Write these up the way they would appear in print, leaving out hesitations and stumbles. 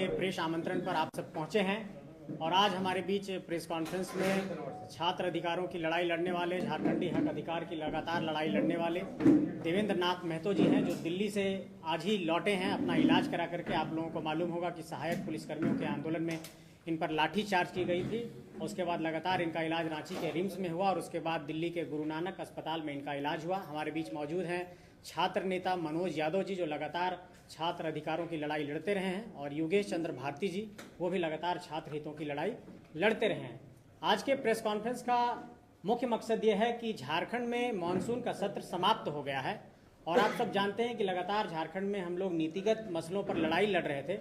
के प्रेस आमंत्रण पर आप सब पहुंचे हैं और आज हमारे बीच प्रेस कॉन्फ्रेंस में छात्र अधिकारों की लड़ाई लड़ने वाले, झारखंडी हक अधिकार की लगातार लड़ाई लड़ने वाले देवेंद्र नाथ महतो जी हैं, जो दिल्ली से आज ही लौटे हैं अपना इलाज करा करके। आप लोगों को मालूम होगा कि सहायक पुलिसकर्मियों के आंदोलन में इन पर लाठीचार्ज की गई थी। उसके बाद लगातार इनका इलाज रांची के रिम्स में हुआ और उसके बाद दिल्ली के गुरु नानक अस्पताल में इनका इलाज हुआ। हमारे बीच मौजूद हैं छात्र नेता मनोज यादव जी, जो लगातार छात्र अधिकारों की लड़ाई लड़ते रहे हैं, और योगेश चंद्र भारती जी, वो भी लगातार छात्र हितों की लड़ाई लड़ते रहे हैं। आज के प्रेस कॉन्फ्रेंस का मुख्य मकसद ये है कि झारखंड में मानसून का सत्र समाप्त हो गया है और आप सब जानते हैं कि लगातार झारखंड में हम लोग नीतिगत मसलों पर लड़ाई लड़ रहे थे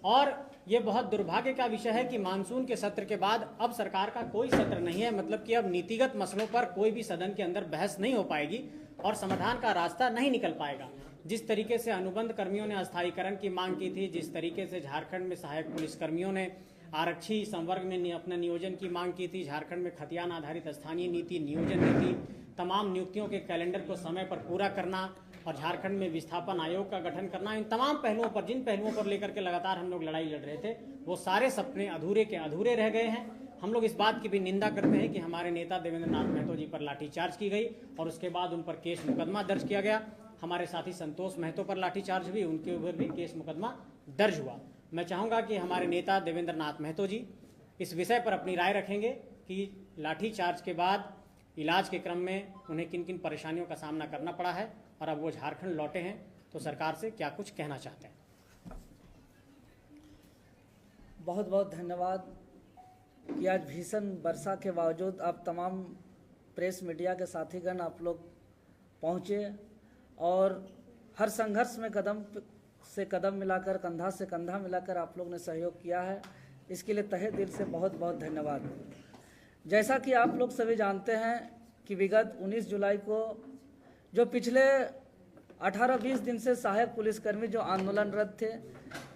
और ये बहुत दुर्भाग्य का विषय है कि मानसून के सत्र के बाद अब सरकार का कोई सत्र नहीं है। मतलब कि अब नीतिगत मसलों पर कोई भी सदन के अंदर बहस नहीं हो पाएगी और समाधान का रास्ता नहीं निकल पाएगा। जिस तरीके से अनुबंध कर्मियों ने अस्थायीकरण की मांग की थी, जिस तरीके से झारखंड में सहायक पुलिसकर्मियों ने आरक्षी संवर्ग में अपना नियोजन की मांग की थी, झारखंड में खतियान आधारित स्थानीय नीति, नियोजन नीति, तमाम नियुक्तियों के कैलेंडर को समय पर पूरा करना और झारखंड में विस्थापन आयोग का गठन करना, इन तमाम पहलुओं पर, जिन पहलुओं पर लेकर के लगातार हम लोग लड़ाई लड़ रहे थे, वो सारे सपने अधूरे के अधूरे रह गए हैं। हम लोग इस बात की भी निंदा करते हैं कि हमारे नेता देवेंद्र नाथ महतो जी पर लाठीचार्ज की गई और उसके बाद उन पर केस मुकदमा दर्ज किया गया। हमारे साथी संतोष महतो पर लाठीचार्ज हुई, उनके ऊपर भी केस मुकदमा दर्ज हुआ। मैं चाहूँगा कि हमारे नेता देवेंद्र नाथ महतो जी इस विषय पर अपनी राय रखेंगे कि लाठीचार्ज के बाद इलाज के क्रम में उन्हें किन किन परेशानियों का सामना करना पड़ा है और अब वो झारखंड लौटे हैं तो सरकार से क्या कुछ कहना चाहते हैं। बहुत बहुत धन्यवाद कि आज भीषण वर्षा के बावजूद आप तमाम प्रेस मीडिया के साथीगण आप लोग पहुँचे और हर संघर्ष में कदम से कदम मिलाकर, कंधा से कंधा मिलाकर आप लोग ने सहयोग किया है। इसके लिए तहे दिल से बहुत बहुत धन्यवाद। जैसा कि आप लोग सभी जानते हैं कि विगत 19 जुलाई को जो पिछले 18-20 दिन से सहायक पुलिसकर्मी जो आंदोलनरत थे,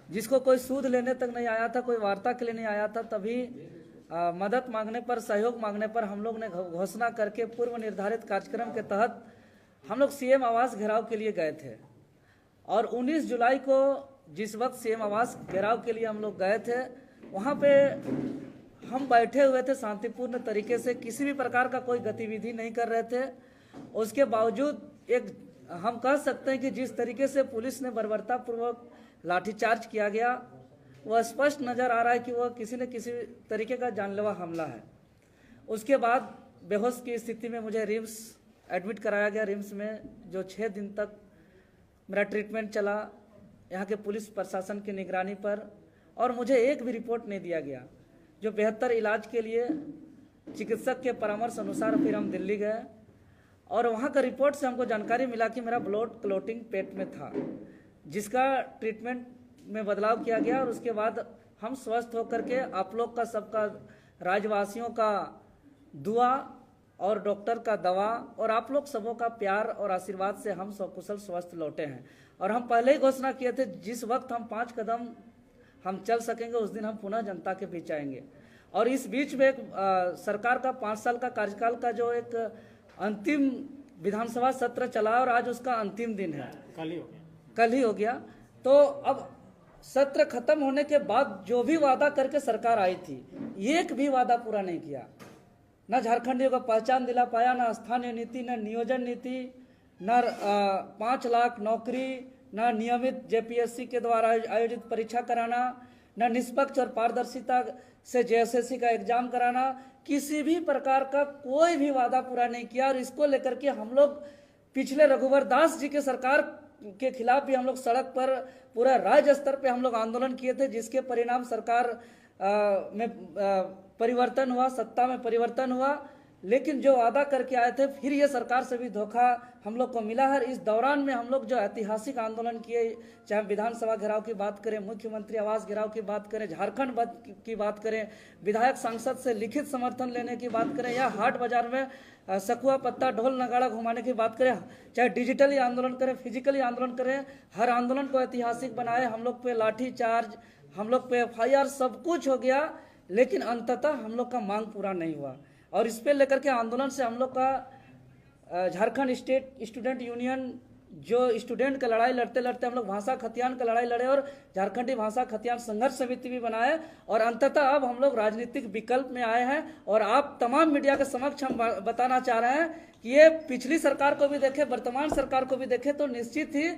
जिसको कोई सूद लेने तक नहीं आया था, कोई वार्ता के लिए नहीं आया था, तभी मदद मांगने पर, सहयोग मांगने पर हम लोग ने घोषणा करके पूर्व निर्धारित कार्यक्रम के तहत हम लोग सीएम आवास घेराव के लिए गए थे। और 19 जुलाई को जिस वक्त सीएम आवास घेराव के लिए हम लोग गए थे, वहाँ पे हम बैठे हुए थे शांतिपूर्ण तरीके से, किसी भी प्रकार का कोई गतिविधि नहीं कर रहे थे। उसके बावजूद एक हम कह सकते हैं कि जिस तरीके से पुलिस ने बर्बरतापूर्वक लाठीचार्ज किया गया, वह स्पष्ट नज़र आ रहा है कि वह किसी न किसी तरीके का जानलेवा हमला है। उसके बाद बेहोश की स्थिति में मुझे रिम्स एडमिट कराया गया। रिम्स में जो 6 दिन तक मेरा ट्रीटमेंट चला यहाँ के पुलिस प्रशासन की निगरानी पर, और मुझे एक भी रिपोर्ट नहीं दिया गया। जो बेहतर इलाज के लिए चिकित्सक के परामर्श अनुसार फिर हम दिल्ली गए और वहाँ का रिपोर्ट से हमको जानकारी मिला कि मेरा ब्लड क्लॉटिंग पेट में था, जिसका ट्रीटमेंट में बदलाव किया गया और उसके बाद हम स्वस्थ होकर के आप लोग का, सबका, राज्यवासियों का दुआ और डॉक्टर का दवा और आप लोग सबों का प्यार और आशीर्वाद से हम सकुशल स्वस्थ लौटे हैं। और हम पहले ही घोषणा किए थे, जिस वक्त हम 5 कदम हम चल सकेंगे उस दिन हम पुनः जनता के बीच आएंगे। और इस बीच में एक सरकार का 5 साल का कार्यकाल का जो एक अंतिम विधानसभा सत्र चला और आज उसका अंतिम दिन है, कल ही हो गया। तो अब सत्र खत्म होने के बाद जो भी वादा करके सरकार आई थी, एक भी वादा पूरा नहीं किया। न झारखंडियों को पहचान दिला पाया, न स्थानीय नीति, न नियोजन नीति, न 5 लाख नौकरी, न नियमित जेपीएससी के द्वारा आयोजित परीक्षा कराना, न निष्पक्ष और पारदर्शिता से जेएसएससी का एग्जाम कराना, किसी भी प्रकार का कोई भी वादा पूरा नहीं किया। और इसको लेकर के हम लोग पिछले रघुवर दास जी के सरकार के खिलाफ भी हम लोग सड़क पर पूरा राज्य स्तर पे हम लोग आंदोलन किए थे, जिसके परिणाम सरकार में परिवर्तन हुआ, सत्ता में परिवर्तन हुआ। लेकिन जो वादा करके आए थे, फिर ये सरकार से भी धोखा हम लोग को मिला है। इस दौरान में हम लोग जो ऐतिहासिक आंदोलन किए, चाहे विधानसभा घेराव की बात करें, मुख्यमंत्री आवास घेराव की बात करें, झारखंड बंद की बात करें, विधायक सांसद से लिखित समर्थन लेने की बात करें, या हाट बाजार में सखुआ पत्ता ढोल नगाड़ा घुमाने की बात करें, चाहे डिजिटली आंदोलन करें, फिजिकली आंदोलन करें, हर आंदोलन को ऐतिहासिक बनाए। हम लोग पे लाठीचार्ज, हम लोग पे FIR, सब कुछ हो गया, लेकिन अंततः हम लोग का मांग पूरा नहीं हुआ। और इस पे लेकर के आंदोलन से हम लोग का झारखंड स्टेट स्टूडेंट यूनियन जो स्टूडेंट का लड़ाई लड़ते लड़ते हम लोग भाषा खतियान का लड़ाई लड़े और झारखंडी भाषा खतियान संघर्ष समिति भी बनाए और अंततः अब हम लोग राजनीतिक विकल्प में आए हैं। और आप तमाम मीडिया के समक्ष हम बताना चाह रहे हैं कि ये पिछली सरकार को भी देखे, वर्तमान सरकार को भी देखे तो निश्चित ही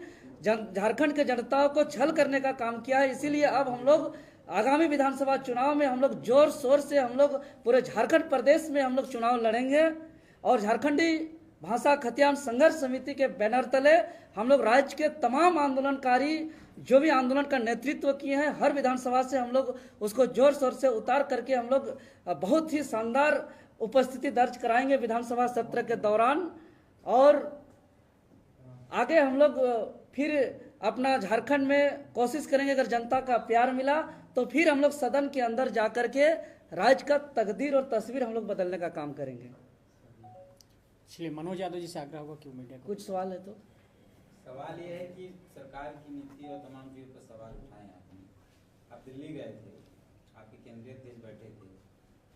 झारखंड के जनता को छल करने का काम किया है। इसीलिए अब हम लोग आगामी विधानसभा चुनाव में हम लोग जोर शोर से हम लोग पूरे झारखंड प्रदेश में हम लोग चुनाव लड़ेंगे और झारखंडी भाषा खतियान संघर्ष समिति के बैनर तले हम लोग राज्य के तमाम आंदोलनकारी जो भी आंदोलन का नेतृत्व किए हैं, हर विधानसभा से हम लोग उसको जोर शोर से उतार करके हम लोग बहुत ही शानदार उपस्थिति दर्ज कराएंगे विधानसभा सत्र के दौरान। और आगे हम लोग फिर अपना झारखंड में कोशिश करेंगे, अगर जनता का प्यार मिला तो फिर हम लोग सदन के अंदर जाकर के राज्य का तकदीर और तस्वीर हम लोग बदलने का काम करेंगे। चलिए, मनोज यादव जी से आग्रह होगा क्यों मीडिया को कुछ सवाल है तो? सवाल ये है कि सरकार की नीति और तमाम चीज़ों पर सवाल उठाए आपने। आप दिल्ली गए थे, आपके केंद्रीय अध्यक्ष बैठे थे,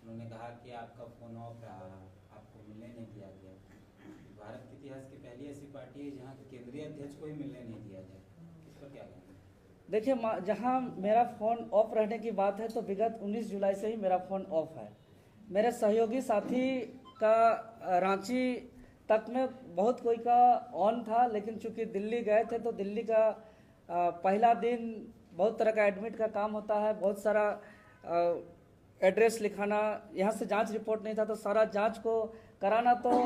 उन्होंने कहा कि आपका फोन ऑफ रहा, आपको मिलने नहीं दिया गया। भारत के इतिहास की पहली ऐसी पार्टी है जहाँ केंद्रीय अध्यक्ष को ही मिलने नहीं दिया जाए, इस पर क्या कहेंगे? देखिए, जहाँ मेरा फ़ोन ऑफ रहने की बात है तो विगत 19 जुलाई से ही मेरा फ़ोन ऑफ है। मेरे सहयोगी साथी का रांची तक में बहुत कोई का ऑन था, लेकिन चूंकि दिल्ली गए थे तो दिल्ली का पहला दिन बहुत तरह का एडमिट का काम होता है, बहुत सारा एड्रेस लिखाना, यहाँ से जांच रिपोर्ट नहीं था तो सारा जांच को कराना, तो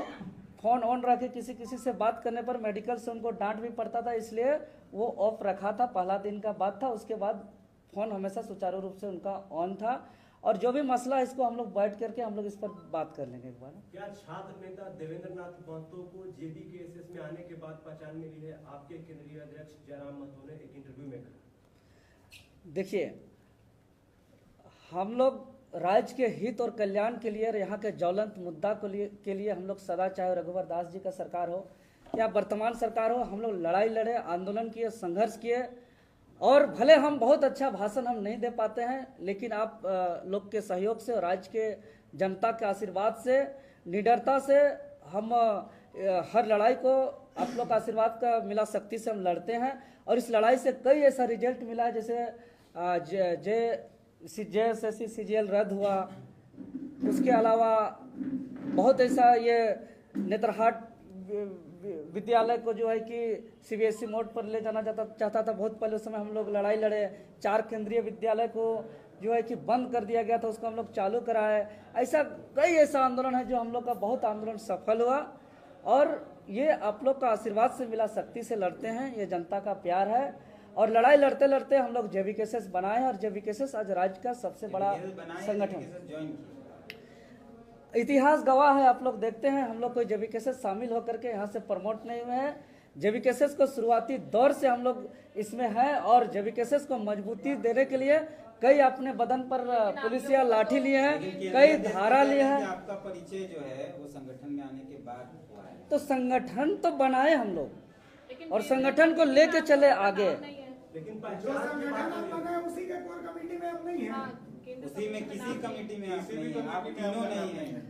फ़ोन ऑन रख के किसी से बात करने पर मेडिकल से उनको डांट भी पड़ता था, इसलिए वो ऑफ रखा था। पहला दिन का बात था, उसके बाद फ़ोन हमेशा सुचारू रूप से उनका ऑन था। और जो भी मसला है इसको हम लोग बैठ करके हम लोग इस पर बात कर लेंगे एक बार। क्या छात्र नेता देवेंद्र नाथ महतो को JBKSS में आने के बाद पहचान मिली है? आपके केंद्रीय अध्यक्ष जयराम महतो ने एक इंटरव्यू में कहा। देखिए, हम लोग राज्य के हित और कल्याण के लिए, यहाँ के ज्वलंत मुद्दा के लिए हम लोग सदा, चाहे रघुवर दास जी का सरकार हो या वर्तमान सरकार हो, हम लोग लड़ाई लड़े, आंदोलन किए, संघर्ष किए। और भले हम बहुत अच्छा भाषण हम नहीं दे पाते हैं, लेकिन आप लोग के सहयोग से और राज्य के जनता के आशीर्वाद से, निडरता से हम हर लड़ाई को आप लोग का आशीर्वाद का मिला शक्ति से हम लड़ते हैं। और इस लड़ाई से कई ऐसा रिजल्ट मिला है, जैसे JSSC CGL रद्द हुआ, उसके अलावा बहुत ऐसा ये नेत्रहाट विद्यालय को जो है कि CBSE मोड पर ले जाना चाहता था, बहुत पहले उस समय हम लोग लड़ाई लड़े। 4 केंद्रीय विद्यालय को जो है कि बंद कर दिया गया था, उसको हम लोग चालू कराए। ऐसा कई ऐसा आंदोलन है जो हम लोग का बहुत आंदोलन सफल हुआ और ये आप लोग का आशीर्वाद से मिला शक्ति से लड़ते हैं, ये जनता का प्यार है। और लड़ाई लड़ते लड़ते हम लोग JBKSS बनाए हैं और JBKSS आज राज्य का सबसे बड़ा संगठन। इतिहास गवाह है, आप लोग देखते हैं हम लोग कोई JBKSS शामिल होकर के यहाँ से प्रमोट नहीं हुए हैं। JBKSS को शुरुआती दौर से हम लोग इसमें हैं और JBKSS को मजबूती देने के लिए कई अपने बदन पर पुलिस या लाठी लिए हैं, कई धारा लिए हैं। आपका परिचय जो है वो संगठन में आने के बाद हुआ है, तो संगठन तो बनाए हम लोग और संगठन को लेके चले आगे। लेकिन उसी के कोर कमेटी में आप नहीं है, उसी में किसी कमेटी में आप नहीं हैं, आप तीनों नहीं हैं।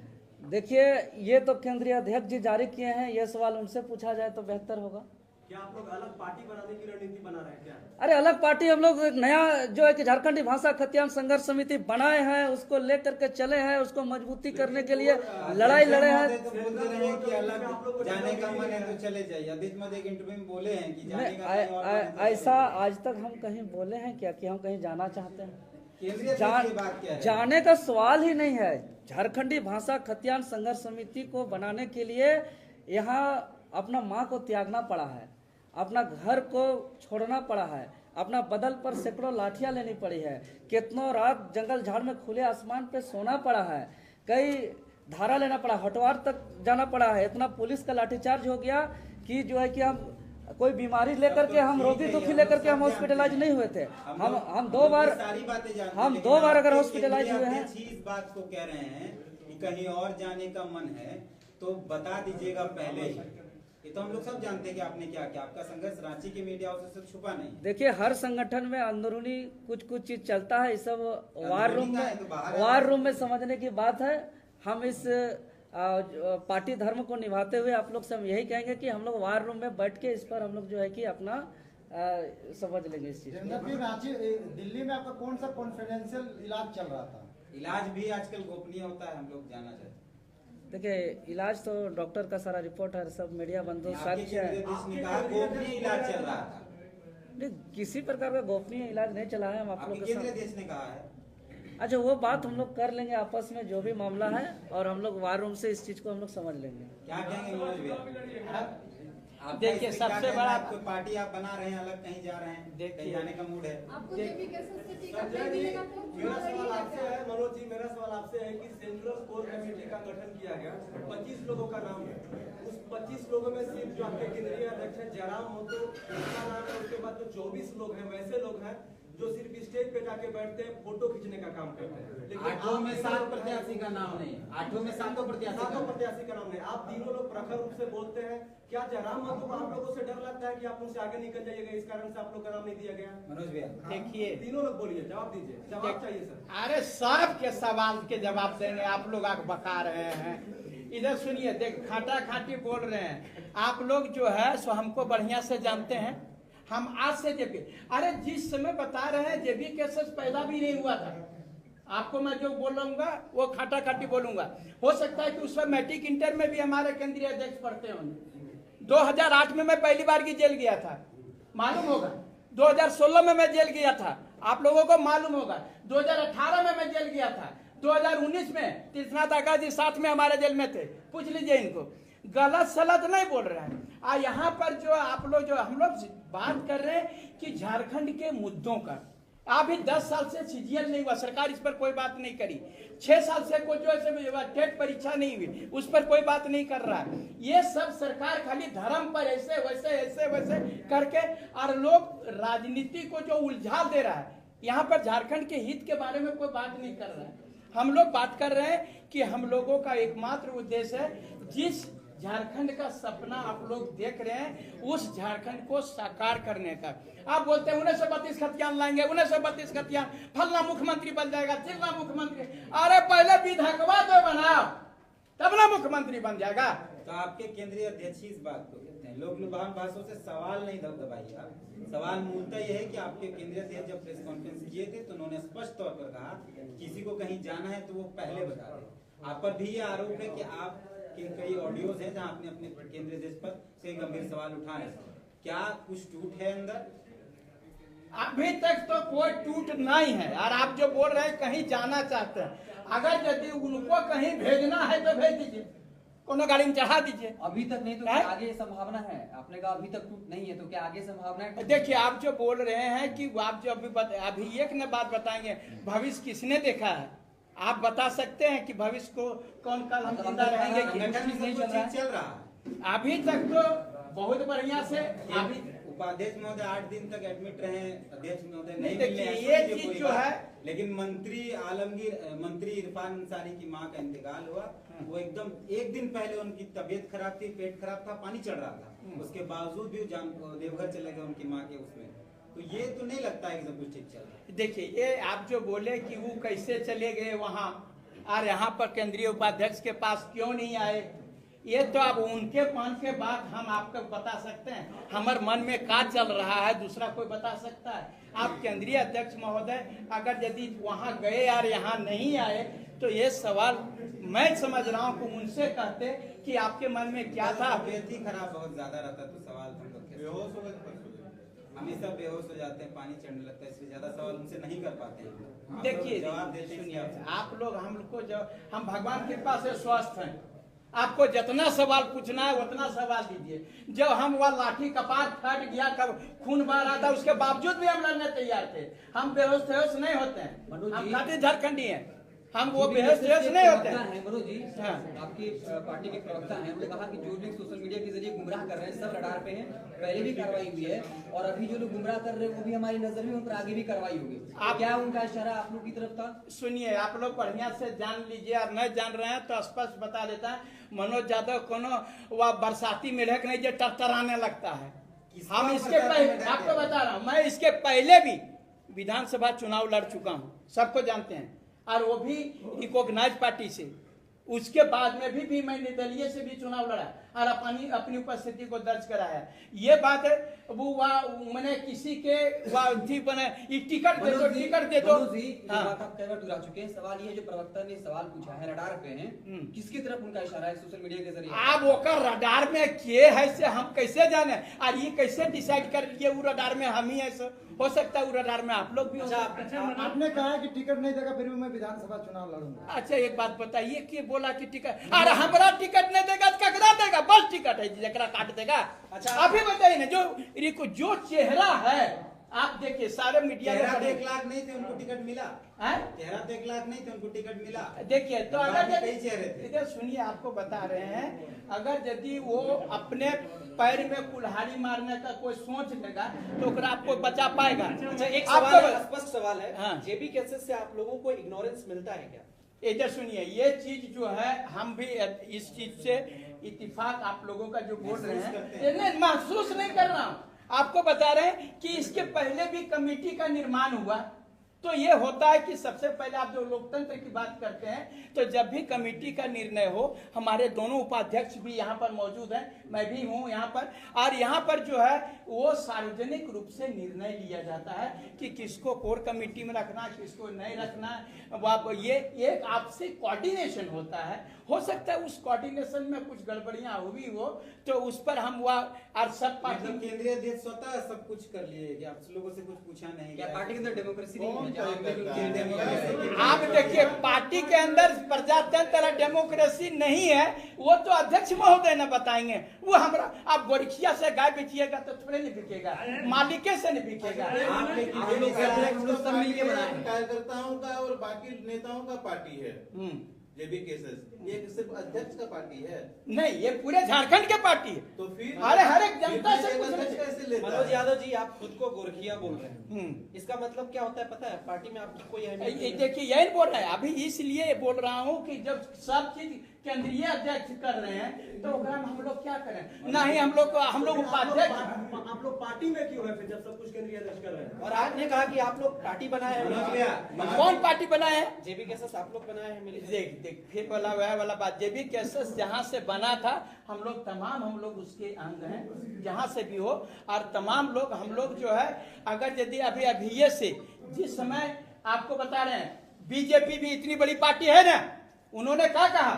देखिए, ये तो केंद्रीय अध्यक्ष जी जारी किए हैं, ये सवाल उनसे पूछा जाए तो बेहतर होगा। क्या आप लोग अलग पार्टी बनाने की रणनीति बना रहे हैं क्या? अरे अलग पार्टी हम लोग एक नया जो है कि झारखंडी भाषा खतियान संघर्ष समिति बनाए हैं, उसको लेकर के चले हैं, उसको मजबूती करने के लिए लड़ाई लड़े हैं। तो बोलते रहे हैं कि अलग जाने का मन है तो चले जाइए। अदित मध्य एक इंटरव्यू में बोले हैं कि जाने का मन और ऐसा आज तक हम कहीं बोले हैं क्या कि हम कहीं जाना चाहते हैं? केंद्रीय अध्यक्ष की बात क्या है? जाने का सवाल ही नहीं है। झारखंडी भाषा खतियान संघर्ष समिति को बनाने के लिए यहाँ अपना माँ को त्यागना पड़ा है, अपना घर को छोड़ना पड़ा है, अपना बदल पर सैकड़ों लाठियां लेनी पड़ी है, कितनों रात जंगल झाड़ में खुले आसमान पे सोना पड़ा है, कई धारा लेना पड़ा, हटवार तक जाना पड़ा है। इतना पुलिस का लाठीचार्ज हो गया कि जो है कि हम कोई बीमारी लेकर के, हम रोगी दुखी लेकर के हम हॉस्पिटलाइज नहीं हुए थे। हम दो बार अगर हॉस्पिटलाइज हुए हैं। इस बात को कह रहे हैं कि कहीं और जाने का मन है तो बता दीजिएगा पहले ही। ये तो हम लोग सब जानते हैं कि आपने क्या किया। आपका संघर्ष रांची के मीडिया हाउस से छुपा नहीं। देखिए, हर संगठन में अंदरूनी कुछ चीज चलता है, ये सब वार रूम में समझने की बात है। हम इस पार्टी धर्म को निभाते हुए आप लोग से हम यही कहेंगे कि हम लोग वार रूम में बैठ के इस पर हम लोग जो है कि अपना समझ लेंगे इस चीज को। रांची दिल्ली में आपका कौन सा कॉन्फिडेंशियल इलाज चल रहा था? इलाज भी आजकल गोपनीय होता है, हम लोग जानना चाहते हैं। देखिए इलाज तो डॉक्टर का सारा रिपोर्ट है, सब मीडिया बंधु आपके सच है। केंद्रीय देश ने कहा गोपनीय इलाज चल रहा था। नहीं, किसी प्रकार का गोपनीय इलाज नहीं चला है। हम आप लोग आपके के केंद्रीय साथ देश ने कहा है। अच्छा वो बात हम लोग कर लेंगे आपस में, जो भी मामला है, और हम लोग वार रूम से इस चीज को हम लोग समझ लेंगे। क्या कहेंगे मनोज भैया? आप देखिए, सबसे बड़ा कोई पार्टी आप बना रहे हैं, अलग कहीं जा रहे हैं, कहीं जाने का मूड है। आपको जेबी केसेस से टिकट संजय नहीं जी, मिलेगा तो मेरा सवाल आपसे है, मनोज जी, मेरा सवाल आपसे है कि सेंट्रल कोर कमेटी का गठन किया गया, 25 लोगों का नाम है। उस 25 लोगों में सिर्फ जो आपके केंद्रीय अध्यक्ष है जयराम महतो का नाम है, उसके बाद जो 24 लोग हैं वैसे लोग हैं जो सिर्फ स्टेज पे जाके बैठते हैं, फोटो खींचने का काम करते हैं। लेकिन 8 में 7 प्रत्याशी का नाम नहीं, 8 में 7 प्रत्याशी का नाम नहीं। आप तीनों लोग प्रखर रूप से बोलते हैं, क्या जयराम महतो को आप लोगों से डर लगता है कि आप उनसे आगे निकल जाइएगा, इस कारण से आप लोग का नाम नहीं दिया गया? मनोज भैया देखिए, तीनों लोग बोलिए, जवाब दीजिए, जवाब चाहिए सर। अरे सब के सवाल के जवाब देंगे, आप लोग आग बका रहे हैं। इधर सुनिए, देख खाटा खाटी बोल रहे हैं आप लोग, जो है सो हमको बढ़िया से जानते हैं। हम आज से जेबी, अरे जिस समय बता रहे हैं जेबी केसेस पैदा भी नहीं हुआ था। आपको मैं जो बोलूंगा वो खाटा खाटी बोलूंगा। हो सकता है कि उस पर मैट्रिक इंटर में भी हमारे केंद्रीय अध्यक्ष पढ़ते होंगे। 2008 में मैं पहली बार की जेल गया था, मालूम होगा। 2016 में मैं जेल गया था, आप लोगों को मालूम होगा। 2018 में मैं जेल गया था। 2019 में तीर्थनाथ आकाश जी साथ में हमारे जेल में थे, पूछ लीजिए इनको। गलत सलत नहीं बोल रहे हैं। यहाँ पर जो आप लोग, जो हम लोग बात कर रहे हैं कि झारखंड के मुद्दों का, अभी 10 साल से सीजीएल नहीं हुआ, सरकार इस पर कोई बात नहीं करी। 6 साल से कोई जो ऐसे टेट परीक्षा नहीं हुई, उस पर कोई बात नहीं कर रहा है। ये सब सरकार खाली धर्म पर ऐसे वैसे करके, और लोग राजनीति को जो उलझा दे रहा है, यहाँ पर झारखंड के हित के बारे में कोई बात नहीं कर रहा है। हम लोग बात कर रहे हैं कि हम लोगों का एकमात्र उद्देश्य है, जिस झारखंड का सपना आप लोग देख रहे हैं, उस झारखंड को साकार करने का। आप बोलते हैं 1932 खतियान लाएंगे, 1932 खतियान, फलना मुख्यमंत्री बन जाएगा, चिल्ला मुख्यमंत्री। अरे पहले विधायकवा तो बनाओ, तब ना मुख्यमंत्री बन जाएगा। तो आपके केंद्रीय अध्यक्ष इस बात को कहते हैं। लोग लुभान भाषाओं से सवाल नहीं दबाइए आप। सवाल मूलतः यह है कि आपके केंद्रीय अध्यक्ष जब प्रेस कॉन्फ्रेंस किए थे तो उन्होंने स्पष्ट तौर पर कहा किसी को कहीं जाना है तो वो पहले बता दे। आप पर भी ये आरोप है कि आप के कई ऑडियोज हैं जहां आपने अपने केंद्रीय देश पर से गंभीर सवाल उठाए हैं। क्या कुछ टूट है अंदर? अभी तक तो कोई टूट नहीं है। और आप जो बोल रहे हैं कहीं जाना चाहते हैं, अगर यदि उनको कहीं भेजना है तो भेज दीजिए, कोनो गाड़ी में चढ़ा दीजिए। अभी तक नहीं तो क्या आगे संभावना है? आपने कहा अभी तक टूट नहीं है, तो क्या आगे संभावना है? देखिए, आप जो बोल रहे हैं कि आप जो अभी एक ने बात बताएंगे, भविष्य किसने देखा है? आप बता सकते हैं कि भविष्य को कौन कल हम जिंदा रहेंगे कि नहीं चल रहा? अभी तक तो बहुत बढ़िया से। अभी उपाध्यक्ष महोदय 8 दिन तक एडमिट रहे, अध्यक्ष महोदय नहीं देखिए, मिले, ये चीज जो है, लेकिन मंत्री इरफान अंसारी की मां का इंतकाल हुआ। वो एकदम एक दिन पहले उनकी तबीयत खराब थी, पेट खराब था, पानी चढ़ रहा था, उसके बावजूद भी देवघर चले गए उनकी मां के उसमें। तो ये तो नहीं लगता है कि सब कुछ ठीक चल रहा है। देखिए, ये आप जो बोले कि वो कैसे चले गए वहां और यहाँ पर केंद्रीय उपाध्यक्ष के पास क्यों नहीं आए, ये तो अब उनके मन के बाद हम आपको बता सकते हैं। हमारे मन में क्या चल रहा है दूसरा कोई बता सकता है? आप केंद्रीय अध्यक्ष महोदय अगर यदि वहां गए और यहाँ नहीं आए तो ये सवाल मैं समझ रहा हूँ कि उनसे कहते कि आपके मन में क्या था। तबीयत ही खराब बहुत ज्यादा रहता तो सवाल हम लोग हमेशा बेहोश हो जाते हैं, पानी चढ़ने लगता है, इसलिए ज्यादा सवाल उनसे नहीं कर पाते हैं। देखिए, जवाब देते सुनिए, आप लोग हम लोग को हम भगवान की कृपा से स्वस्थ हैं। आपको जितना सवाल पूछना है उतना सवाल दीजिए। जब हम वह लाठी कपाट फट गया, कब खून बह रहा था, उसके बावजूद भी हम लड़ने तैयार थे। हम बेहोश नहीं होते हैं, हम खाते झारखंडी हैं, हम वो बेहोश नहीं होते हैं। मनोज जी, आपकी पार्टी के प्रवक्ता हैं, उन्होंने कहा कि जो लोग सोशल मीडिया के जरिए गुमराह कर रहे हैं सब रडार पे हैं, पहले भी कार्रवाई हुई है और अभी जो लोग गुमराह कर रहे हैं वो भी हमारी नजर में, उन पर आगे भी कार्रवाई होगी। क्या उनका इशारा आप लोग की तरफ था? सुनिए, आप लोग बढ़िया से जान लीजिए, और नहीं जान रहे हैं तो स्पष्ट बता देता है। मनोज यादव कोनो वह बरसाती मेढक नहीं जो टरटराने लगता है। हम इसके पहले आपको बता रहा हूँ, मैं इसके पहले भी विधानसभा चुनाव लड़ चुका हूँ, सबको जानते हैं, और वो भी रिकॉग्नाइज पार्टी से। उसके बाद में भी मैं निर्दलीय से भी चुनाव लड़ा और अपनी उपस्थिति को दर्ज कराया। ये बात है वो मैंने किसी के बने टिकट दे दो टिकट दे दो। बात आप कई बार दोहरा चुके हैं। सवाल ये जो प्रवक्ता ने सवाल पूछा है रडार पे हैं, किसकी तरफ उनका इशारा है सोशल मीडिया के जरिए? आप वो रडार में किए है से हम कैसे जाने और ये कैसे डिसाइड कर लिए वो रडार में हम ही ऐसे हो सकता है वो रडार में आप लोग भी हो। आपने कहा कि टिकट नहीं देगा फिर भी मैं विधानसभा चुनाव लड़ूंगा। अच्छा एक बात बताइए कि बोला कि टिकट अरे हमारा टिकट नहीं देगा तो ककरा देगा? बस टिकट है जकरा काट देगा। अच्छा आप ही बताइए ना जो चेहरा है आप देखिए सारे मीडिया में 1 लाख नहीं थे उनको टिकट मिला। 1 लाख नहीं थे उनको टिकट मिला। देखिए तो अगर कई चेहरे थे। इधर सुनिए आपको बता रहे हैं अगर यदि वो अपने पैर में कुल्हाड़ी मारने का कोई सोच लेगा तो आपको बचा पाएगा। अच्छा एक सवाल स्पष्ट सवाल है, हाँ। जेबी केसेस से आप लोगों को इग्नोरेंस मिलता है क्या? इधर सुनिए ये चीज जो है हम भी इस चीज से इत्तेफाक आप लोगों का जो बोल रहे हैं नहीं महसूस नहीं कर रहा हूँ। आपको बता रहे हैं कि इसके पहले भी कमेटी का निर्माण हुआ तो ये होता है कि सबसे पहले आप जो लोकतंत्र की बात करते हैं तो जब भी कमेटी का निर्णय हो हमारे दोनों उपाध्यक्ष भी यहाँ पर मौजूद हैं, मैं भी हूँ यहाँ पर और यहाँ पर जो है वो सार्वजनिक रूप से निर्णय लिया जाता है कि किसको कोर कमेटी में रखना किसको नहीं रखना। ये एक आपसी कोऑर्डिनेशन होता है। हो सकता है उस कोऑर्डिनेशन में कुछ गड़बड़ियां हुई हो तो उस पर हम और सब पार्टी केंद्रीय अध्यक्ष स्वतः सब कुछ कर लिए कि आप लोगों से कुछ पूछा नहीं। क्या पार्टी के अंदर डेमोक्रेसी नहीं है? आप देखिए पार्टी के अंदर प्रजातंत्र डेमोक्रेसी नहीं है वो तो अध्यक्ष महोदय ने बताएंगे। वो हमारा आप गोरखिया से गाय बेचिएगा तो थोड़े नहीं बिकेगा, मालिके से नहीं बिकेगा। कार्यकर्ताओं का और बाकी नेताओं का पार्टी है जेबी केसेस, ये सिर्फ अध्यक्ष का पार्टी है नहीं, ये पूरे झारखंड के पार्टी है। तो फिर अरे हर एक जनता से कैसे लेता मनोज है? यादव जी आप खुद को गोरखिया बोल रहे हैं, इसका मतलब क्या होता है पता है? पार्टी में आपकी कोई अहमियत नहीं है। देखिए यही बोल रहा है अभी इसलिए बोल रहा हूँ कि जब सब चीज केंद्रीय अध्यक्ष कर रहे हैं तो हम लोग क्या करें? ना ही हम लोग उपाध्यक्ष। आप लोग पार्टी में क्यों है फिर जब सब कुछ केंद्रीय अध्यक्ष कर रहे हैं? और आपने कहा कि आप लोग पार्टी बनाए हैं, कौन पार्टी बनाए हैं? जेबी केसेस आप लोग बनाए हैं मिलकर। देख फिर वाला बात जेबी केसेस जहाँ से बना था हम लोग उसके अंग हैं जहाँ से भी हो और तमाम लोग हम लोग जो है अगर यदि अभी ये से जिस समय आपको बता रहे हैं बीजेपी भी इतनी बड़ी पार्टी है ना, उन्होंने क्या कहा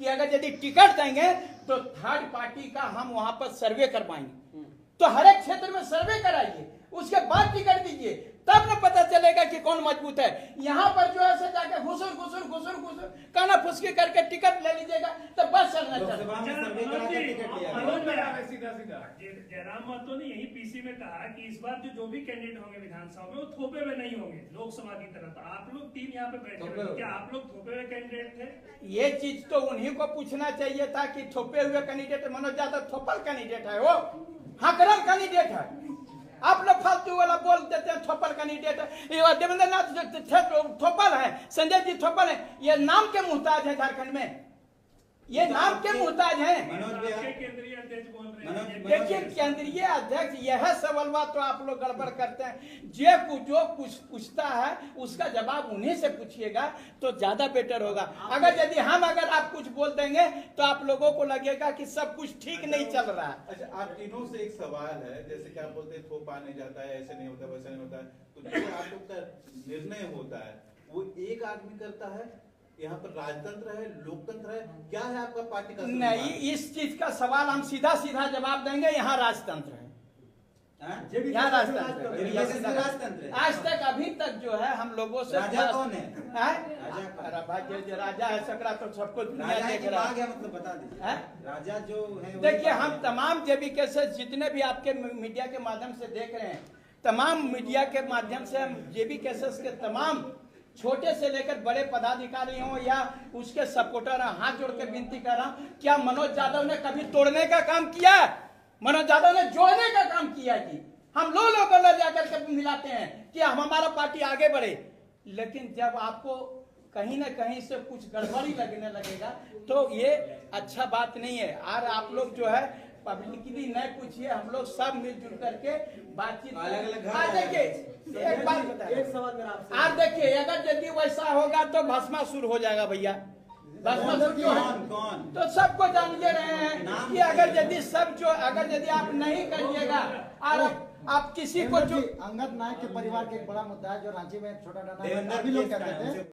कि अगर यदि टिकट देंगे तो थर्ड पार्टी का हम वहां पर सर्वे करवाएंगे। तो हर एक क्षेत्र में सर्वे कराइए उसके बाद टिकट दीजिए तब न पता चलेगा कि कौन मजबूत है। यहाँ पर जो है जाके घुसुर काना फुसकी करके टिकट ले लीजिएगा तो बस चलना जयराम महतो ने यही पीसी में कहा कि इस बार जो भी कैंडिडेट होंगे विधानसभा में वो थोपे में नहीं होंगे लोकसभा की तरह। तो आप लोग 3 यहाँ पे बैठे हैं, क्या आप लोग थोपे हुए कैंडिडेट थे? ये चीज तो उन्हीं को पूछना चाहिए था कि थोपे हुए कैंडिडेट मनोज यादव थोपल कैंडिडेट है, वो हकरल कैंडिडेट है। आप लोग फालतू वाला बोल देते हैं थोपल कैंडिडेट है। देवेंद्र नाथ थोपल है, संजय जी थोपल है, ये नाम के मुहताज है झारखंड में, ये नाम के मुहताज है। केंद्रीय अध्यक्ष बोल रहे हैं। देखिए केंद्रीय अध्यक्ष यह सवाल तो आप लोग गड़बड़ करते हैं। जो कुछ पूछता है उसका जवाब उन्हीं से पूछिएगा तो ज्यादा बेटर होगा। अगर आप कुछ बोल देंगे तो आप लोगों को लगेगा कि सब कुछ ठीक नहीं चल रहा है। अच्छा आप तीनों से एक सवाल है, जैसे कि आप बोलते हैं थोपा नहीं जाता है, ऐसे नहीं होता वैसे नहीं होता है, तो जो आप लोग का निर्णय होता है वो एक आदमी करता है? यहाँ पर राजतंत्र है, लोकतंत्र है, क्या है आपका पार्टी का? नहीं, इस चीज का सवाल हम सीधा जवाब देंगे। यहाँ राजतंत्र है, यहाँ राजतंत्र। आज तक अभी तक जो है हम लोगों से राजा कौन है? राजा है सकरा तो सबको दुनिया देख रहा है। मतलब बता दीजिए राजा जो है। देखिए हम तमाम जेबी केसेस जितने भी आपके मीडिया के माध्यम से देख रहे हैं, तमाम मीडिया के माध्यम से हम जेबी केसेस के तमाम छोटे से लेकर बड़े पदाधिकारी हो या उसके सपोर्टर हाथ जोड़ के विनती कर रहा हूं, क्या मनोज यादव ने कभी तोड़ने का काम किया? मनोज यादव ने जोड़ने का काम किया कि हम लोगों को ले जाकर के मिलाते हैं कि हम हमारा पार्टी आगे बढ़े। लेकिन जब आपको कहीं ना कहीं से कुछ गड़बड़ी लगने लगेगा तो ये अच्छा बात नहीं है। और आप लोग जो है पब्लिकली नहीं पूछिए, हम लोग सब मिलजुल करके बातचीत देखिए। एक बात बताइए, एक सवाल मेरा आपसे। आप देखिए अगर यदि वैसा होगा तो भस्मासुर हो जाएगा भैया। बस कौन तो सबको जान ले रहे हैं कि अगर यदि आप नहीं करिएगा और आप किसी को जो अंगद नायक के परिवार के एक बड़ा मुद्दा है जो रांची में एक छोटा देवेंद्र भी लोग केस का कहते है, थे